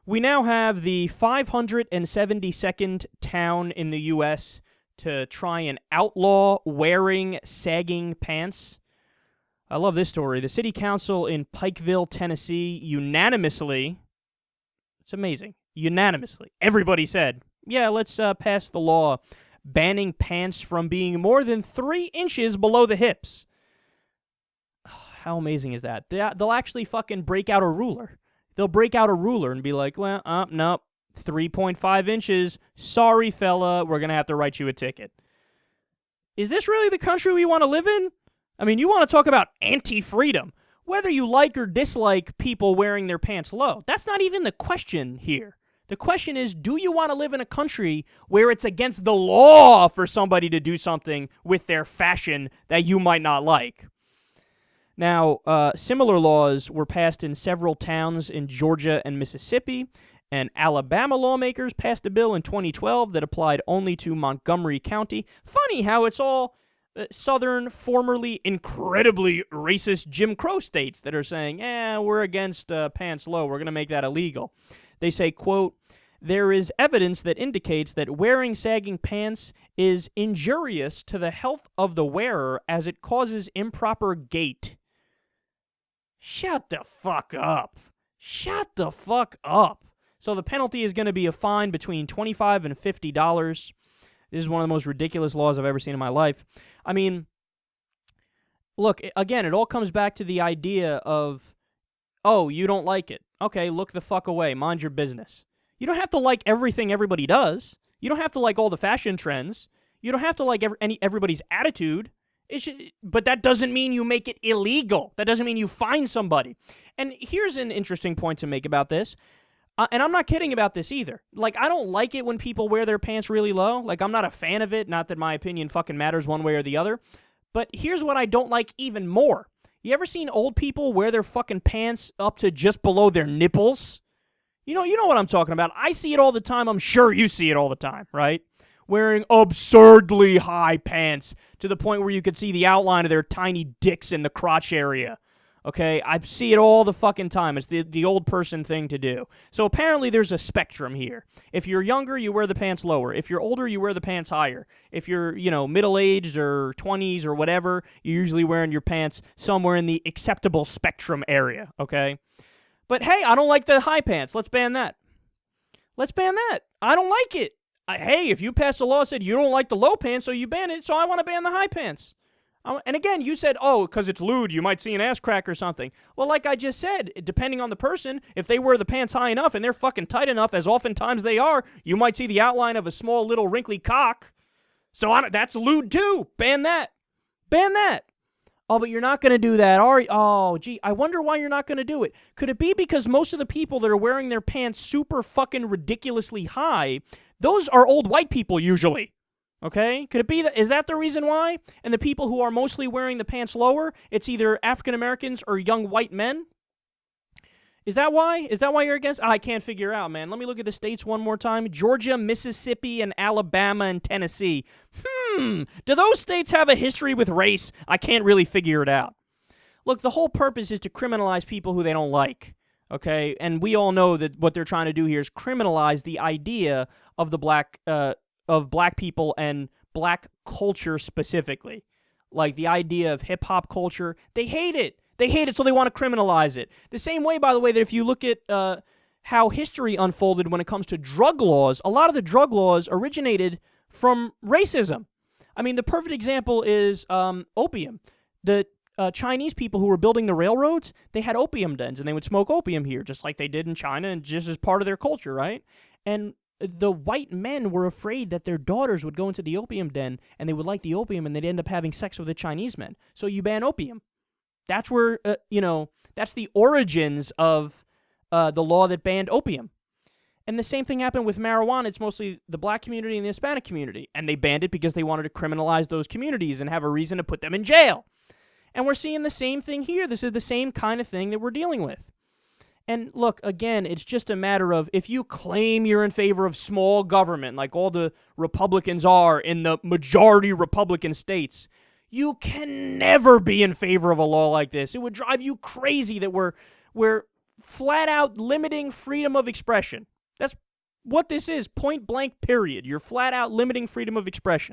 We now have the 572nd town in the U.S. to try and outlaw wearing sagging pants. I love this story. The city council in Pikeville, Tennessee, unanimously, it's amazing, unanimously, everybody said, yeah, let's pass the law banning pants from being more than 3 inches below the hips. How amazing is that? They'll actually fucking break out a ruler. They'll break out a ruler and be like, well, nope, 3.5 inches. Sorry, fella, we're going to have to write you a ticket. Is this really the country we want to live in? I mean, you want to talk about anti-freedom. Whether you like or dislike people wearing their pants low, that's not even the question here. The question is, do you want to live in a country where it's against the law for somebody to do something with their fashion that you might not like? Now, similar laws were passed in several towns in Georgia and Mississippi, and Alabama lawmakers passed a bill in 2012 that applied only to Montgomery County. Funny how it's all southern, formerly incredibly racist Jim Crow states that are saying, we're against pants low, we're going to make that illegal. They say, quote, there is evidence that indicates that wearing sagging pants is injurious to the health of the wearer as it causes improper gait. Shut the fuck up. Shut the fuck up. So the penalty is going to be a fine between $25 and $50. This is one of the most ridiculous laws I've ever seen in my life. I mean, look, again, it all comes back to the idea of, oh, you don't like it. Okay, look the fuck away. Mind your business. You don't have to like everything everybody does. You don't have to like all the fashion trends. You don't have to like everybody's attitude. But that doesn't mean you make it illegal. That doesn't mean you fine somebody. And here's an interesting point to make about this. And I'm not kidding about this either. Like, I don't like it when people wear their pants really low. Like, I'm not a fan of it. Not that my opinion fucking matters one way or the other. But here's what I don't like even more. You ever seen old people wear their fucking pants up to just below their nipples? You know what I'm talking about. I see it all the time. I'm sure you see it all the time, right? Wearing absurdly high pants to the point where you could see the outline of their tiny dicks in the crotch area. Okay, I see it all the fucking time. It's the old person thing to do. So apparently there's a spectrum here. If you're younger, you wear the pants lower. If you're older, you wear the pants higher. If you're, middle-aged or 20s or whatever, you're usually wearing your pants somewhere in the acceptable spectrum area, okay? But hey, I don't like the high pants. Let's ban that. Let's ban that. I don't like it. Hey, if you pass a law that said you don't like the low pants, so you ban it, so I want to ban the high pants. And again, you said, because it's lewd, you might see an ass crack or something. Well, like I just said, depending on the person, if they wear the pants high enough and they're fucking tight enough, as oftentimes they are, you might see the outline of a small little wrinkly cock. So that's lewd too. Ban that. Ban that. Oh, but you're not going to do that, are you? Oh, gee, I wonder why you're not going to do it. Could it be because most of the people that are wearing their pants super fucking ridiculously high, those are old white people usually? Okay? Could it be that? Is that the reason why? And the people who are mostly wearing the pants lower, it's either African Americans or young white men? Is that why? Is that why you're against? I can't figure out, man. Let me look at the states one more time. Georgia, Mississippi, and Alabama, and Tennessee. Do those states have a history with race? I can't really figure it out. Look, the whole purpose is to criminalize people who they don't like. Okay? And we all know that what they're trying to do here is criminalize the idea of the black people and black culture specifically. Like the idea of hip-hop culture. They hate it. They hate it, so they want to criminalize it. The same way, by the way, that if you look at how history unfolded when it comes to drug laws, a lot of the drug laws originated from racism. I mean, the perfect example is opium. The Chinese people who were building the railroads, they had opium dens, and they would smoke opium here, just like they did in China, and just as part of their culture, right? And the white men were afraid that their daughters would go into the opium den, and they would like the opium, and they'd end up having sex with the Chinese men. So you ban opium. That's where, that's the origins of the law that banned opium. And the same thing happened with marijuana. It's mostly the black community and the Hispanic community. And they banned it because they wanted to criminalize those communities and have a reason to put them in jail. And we're seeing the same thing here. This is the same kind of thing that we're dealing with. And look, again, it's just a matter of if you claim you're in favor of small government, like all the Republicans are in the majority Republican states, you can never be in favor of a law like this. It would drive you crazy that we're flat out limiting freedom of expression. That's what this is, point blank, period. You're flat out limiting freedom of expression.